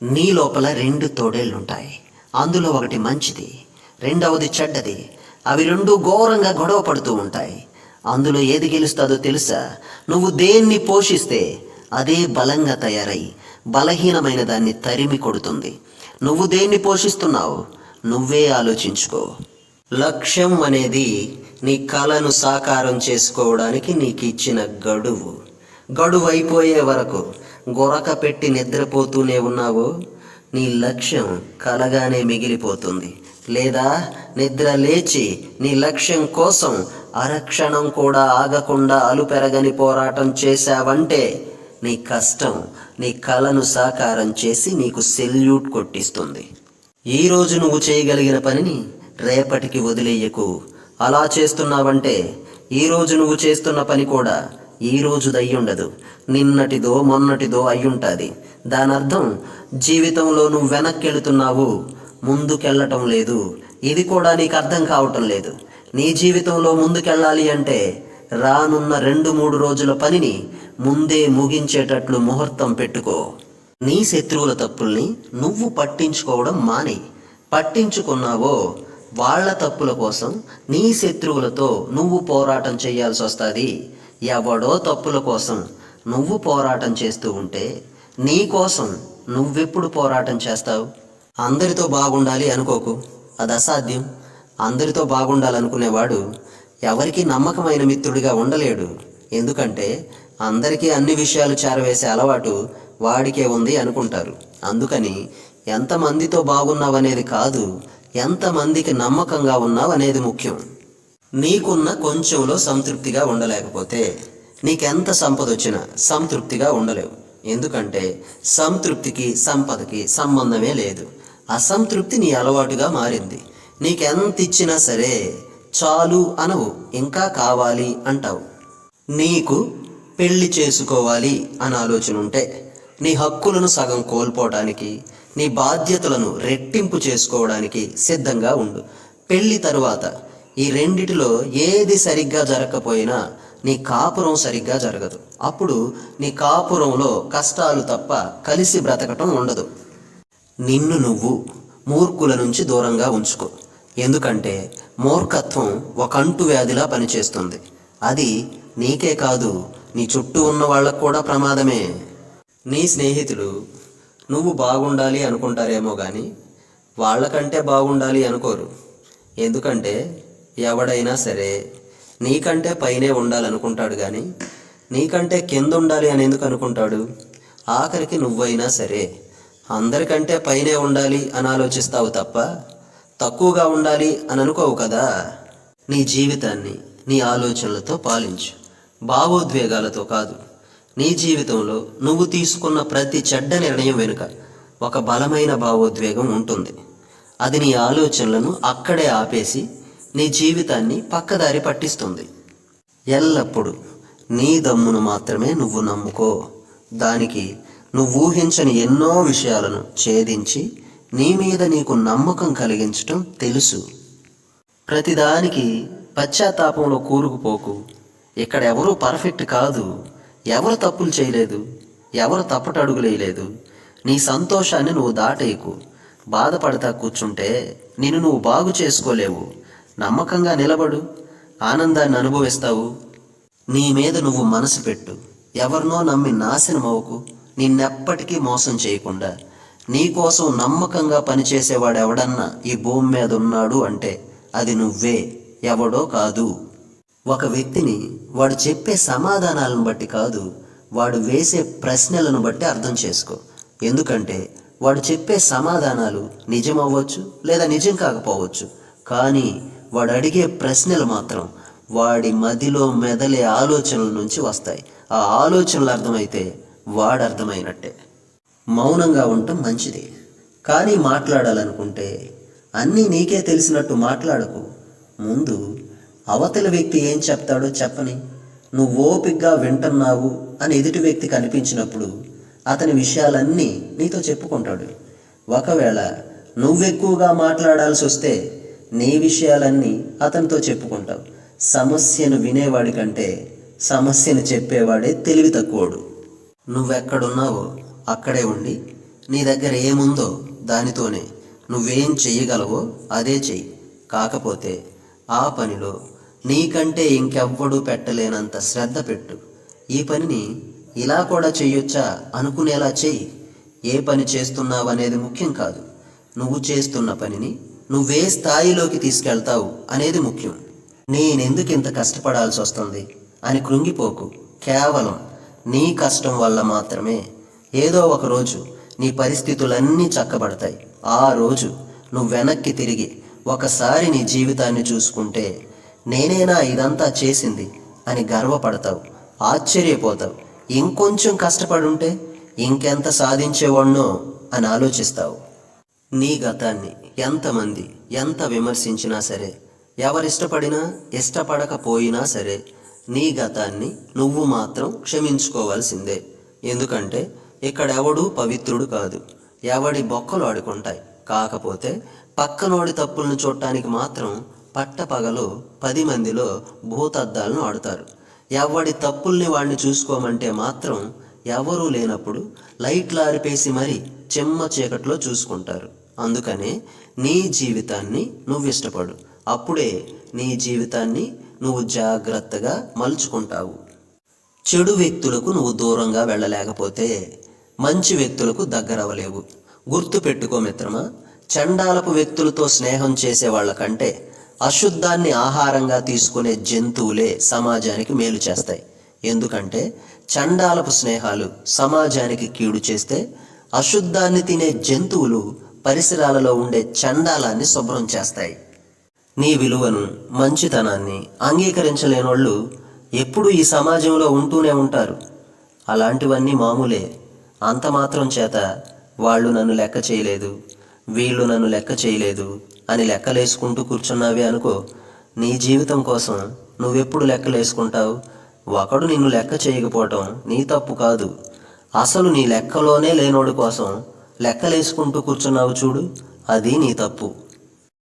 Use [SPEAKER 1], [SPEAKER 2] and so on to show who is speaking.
[SPEAKER 1] నీ లోపల రెండు తోడేళ్లుంటాయి. అందులో ఒకటి మంచిది, రెండవది చెడ్డది. అవి రెండు ఘోరంగా గొడవ పడుతూ ఉంటాయి. అందులో ఏది గెలుస్తుందో తెలుసా? నువ్వు దేన్ని పోషిస్తే అదే బలంగా తయారై బలహీనమైన దాన్ని తరిమి కొడుతుంది. నువ్వు దేన్ని పోషిస్తున్నావు నువ్వే ఆలోచించుకో. లక్ష్యం అనేది నీ కలను సాకారం చేసుకోవడానికి నీకు ఇచ్చిన గడువు అయిపోయే వరకు గొరక పెట్టి నిద్రపోతూనే ఉన్నావు, నీ లక్ష్యం కలగానే మిగిలిపోతుంది. లేదా నిద్ర లేచి నీ లక్ష్యం కోసం అరక్షణం కూడా ఆగకుండా అలుపెరగని పోరాటం చేశావంటే నీ కష్టం నీ కలను సాకారం చేసి నీకు సెల్యూట్ కొట్టిస్తుంది. ఈరోజు నువ్వు చేయగలిగిన పనిని రేపటికి వదిలేయకు. అలా చేస్తున్నావంటే ఈరోజు నువ్వు చేస్తున్న పని కూడా ఈ రోజుది అయ్యుండదు, నిన్నటిదో మొన్నటిదో అయ్యుంటుంది. దాని అర్థం జీవితంలో నువ్వు వెనక్కి వెళుతున్నావు, ముందుకెళ్ళటం లేదు. ఇది కూడా నీకు అర్థం కావటం లేదు. నీ జీవితంలో ముందుకెళ్ళాలి అంటే రానున్న 2-3 రోజుల పనిని ముందే ముగించేటట్లు ముహూర్తం పెట్టుకో. నీ శత్రువుల తప్పుల్ని నువ్వు పట్టించుకోవడం మానే. పట్టించుకున్నావో వాళ్ళ తప్పుల కోసం నీ శత్రువులతో నువ్వు పోరాటం చేయాల్సి వస్తుంది. ఎవడో తప్పుల కోసం నువ్వు పోరాటం చేస్తూ ఉంటే నీ కోసం నువ్వెప్పుడు పోరాటం చేస్తావు? అందరితో బాగుండాలి అనుకోకు, అది అసాధ్యం. అందరితో బాగుండాలనుకునేవాడు ఎవరికి నమ్మకమైన మిత్రుడిగా ఉండలేడు. ఎందుకంటే అందరికీ అన్ని విషయాలు చేరవేసే అలవాటు వాడికే ఉంది అనుకుంటారు. అందుకని ఎంతమందితో బాగున్నావనేది కాదు, ఎంతమందికి నమ్మకంగా ఉన్నావనేది ముఖ్యం. నీకున్న కొంచెంలో సంతృప్తిగా ఉండలేకపోతే నీకెంత సంపద వచ్చినా సంతృప్తిగా ఉండలేవు. ఎందుకంటే సంతృప్తికి సంపదకి సంబంధమే లేదు. అసంతృప్తి నీ అలవాటుగా మారింది. నీకెంత ఇచ్చినా సరే చాలు అనవు, ఇంకా కావాలి అంటావు. నీకు పెళ్లి చేసుకోవాలి అని ఆలోచన ఉంటే నీ హక్కులను సగం కోల్పోవడానికి, నీ బాధ్యతలను రెట్టింపు చేసుకోవడానికి సిద్ధంగా ఉండు. పెళ్లి తరువాత ఈ రెండిటిలో ఏది సరిగ్గా జరగకపోయినా నీ కాపురం సరిగ్గా జరగదు. అప్పుడు నీ కాపురంలో కష్టాలు తప్ప కలిసి బ్రతకటం ఉండదు. నిన్ను నువ్వు మూర్ఖుల నుంచి దూరంగా ఉంచుకో. ఎందుకంటే మూర్ఖత్వం ఒక అంటువ్యాధిలా పనిచేస్తుంది. అది నీకే కాదు, నీ చుట్టూ ఉన్న వాళ్ళకు కూడా ప్రమాదమే. నీ స్నేహితులు నువ్వు బాగుండాలి అనుకుంటారేమో కానీ వాళ్ళకంటే బాగుండాలి అనుకోరు. ఎందుకంటే ఎవడైనా సరే నీకంటే పైనే ఉండాలనుకుంటాడు కానీ నీకంటే కింద ఉండాలి అని ఎందుకు అనుకుంటాడు? ఆఖరికి నువ్వైనా సరే అందరికంటే పైనే ఉండాలి అని ఆలోచిస్తావు తప్ప తక్కువగా ఉండాలి అని అనుకోవు కదా. నీ జీవితాన్ని నీ ఆలోచనలతో పాలించు, భావోద్వేగాలతో కాదు. నీ జీవితంలో నువ్వు తీసుకున్న ప్రతి చెడ్డ నిర్ణయం వెనుక ఒక బలమైన భావోద్వేగం ఉంటుంది. అది నీ ఆలోచనలను అక్కడే ఆపేసి నీ జీవితాన్ని పక్కదారి పట్టిస్తుంది. ఎల్లప్పుడూ నీ దమ్మును మాత్రమే నువ్వు నమ్ముకో. దానికి నువ్వు ఊహించని ఎన్నో విషయాలను ఛేదించి నీ మీద నీకు నమ్మకం కలిగించటం తెలుసు. ప్రతిదానికి పశ్చాత్తాపంలో కూరుకుపోకు. ఇక్కడ ఎవరూ పర్ఫెక్ట్ కాదు, ఎవరు తప్పులు చేయలేదు, ఎవరు తప్పటడుగులేయలేదు. నీ సంతోషాన్ని నువ్వు దాటేయకు. బాధపడతా కూర్చుంటే నిన్ను నువ్వు బాగు చేసుకోలేవు. నమ్మకంగా నిలబడు, ఆనందాన్ని అనుభవిస్తావు. నీ మీద నువ్వు మనసు పెట్టు. ఎవరినో నమ్మి నాశనం అవ్వకు. నిన్నెప్పటికీ మోసం చేయకుండా నీకోసం నమ్మకంగా పనిచేసేవాడు ఎవడన్నా ఈ భూమి మీద ఉన్నాడు అంటే అది నువ్వే, ఎవడో కాదు. ఒక వ్యక్తిని వాడు చెప్పే సమాధానాలను బట్టి కాదు, వాడు వేసే ప్రశ్నలను బట్టి అర్థం చేసుకో. ఎందుకంటే వాడు చెప్పే సమాధానాలు నిజం అవ్వచ్చు లేదా నిజం కాకపోవచ్చు, కానీ వాడు అడిగే ప్రశ్నలు మాత్రం వాడి మదిలో మెదలే ఆలోచనల నుంచి వస్తాయి. ఆ ఆలోచనలు అర్థమైతే వాడు అర్థమైనట్టే. మౌనంగా ఉండటం మంచిది, కానీ మాట్లాడాలనుకుంటే అన్నీ నీకే తెలిసినట్టు మాట్లాడకు. ముందు అవతల వ్యక్తి ఏం చెప్తాడో చెప్పని. నువ్వు ఓపికగా వింటున్నావు అని ఎదుటి వ్యక్తి కనిపించినప్పుడు అతని విషయాలన్నీ నీతో చెప్పుకుంటాడు. ఒకవేళ నువ్వెక్కువగా మాట్లాడాల్సి వస్తే నీ విషయాలన్నీ అతనితో చెప్పుకుంటావు. సమస్యను వినేవాడి కంటే సమస్యను చెప్పేవాడే తెలివి తక్కువడు. నువ్వెక్కడున్నావో అక్కడే ఉండి నీ దగ్గర ఏముందో దానితోనే నువ్వేం చెయ్యగలవో అదే చెయ్యి. కాకపోతే ఆ పనిలో నీకంటే ఇంకెవ్వడూ పెట్టలేనంత శ్రద్ధ పెట్టు. ఈ పనిని ఇలా కూడా చెయ్యొచ్చా అనుకునేలా చెయ్యి. ఏ పని చేస్తున్నావనేది ముఖ్యం కాదు, నువ్వు చేస్తున్న పనిని నువ్వే స్థాయిలోకి తీసుకెళ్తావు అనేది ముఖ్యం. నేనెందుకు ఇంత కష్టపడాల్సి వస్తుంది అని కృంగిపోకు. కేవలం నీ కష్టం వల్ల మాత్రమే ఏదో ఒక రోజు నీ పరిస్థితులన్నీ చక్కబడతాయి. ఆ రోజు నువ్వు వెనక్కి తిరిగి ఒకసారి నీ జీవితాన్ని చూసుకుంటే నేనేనా ఇదంతా చేసింది అని గర్వపడతావు, ఆశ్చర్యపోతావు. ఇంకొంచెం కష్టపడుంటే ఇంకెంత సాధించేవాణ్ణో అని ఆలోచిస్తావు. నీ గతాన్ని ఎంతమంది ఎంత విమర్శించినా సరే, ఎవరిష్టపడినా ఇష్టపడకపోయినా సరే, నీ గతాన్ని నువ్వు మాత్రం క్షమించుకోవాల్సిందే. ఎందుకంటే ఇక్కడెవడూ పవిత్రుడు కాదు, ఎవడి బొక్కలు ఆడుకుంటాయి. కాకపోతే పక్కనోడి తప్పులను చూడటానికి మాత్రం పట్టపగలు 10 మందిలో భూతద్దాలను ఆడుతారు. ఎవడి తప్పుల్ని వాడిని చూసుకోమంటే మాత్రం ఎవరూ లేనప్పుడు లైట్లు ఆరిపేసి మరీ చెమ్మ చీకట్లో చూసుకుంటారు. అందుకనే నీ జీవితాన్ని నువ్వు ఇష్టపడు. అప్పుడే నీ జీవితాన్ని నువ్వు జాగ్రత్తగా మలుచుకుంటావు. చెడు వ్యక్తులకు నువ్వు దూరంగా వెళ్ళలేకపోతే మంచి వ్యక్తులకు దగ్గరవలేవు. గుర్తు పెట్టుకో మిత్రమా, చండాలపు వ్యక్తులతో స్నేహం చేసే వాళ్ళకంటే అశుద్ధాన్ని ఆహారంగా తీసుకునే జంతువులే సమాజానికి మేలు చేస్తాయి. ఎందుకంటే చండాలపు స్నేహాలు సమాజానికి కీడు చేస్తే, అశుద్ధాన్ని తినే జంతువులు పరిసరాలలో ఉండే చండాలాన్ని శుభ్రం చేస్తాయి. నీ విలువను, మంచితనాన్ని అంగీకరించలేనోళ్ళు ఎప్పుడూ ఈ సమాజంలో ఉంటూనే ఉంటారు. అలాంటివన్నీ మామూలే. అంత మాత్రం చేత వాళ్ళు నన్ను లెక్క చేయలేదు, వీళ్ళు నన్ను లెక్క చేయలేదు అని లెక్కలేసుకుంటూ కూర్చున్నావే అనుకో, నీ జీవితం కోసం నువ్వెప్పుడు లెక్కలేసుకుంటావు? ఒకడు నిన్ను లెక్క చేయకపోవటం నీ తప్పు కాదు, అసలు నీ లెక్కలోనే లేనోడి కోసం లెక్కలేసుకుంటూ కూర్చున్నావు చూడు, అది నీ తప్పు.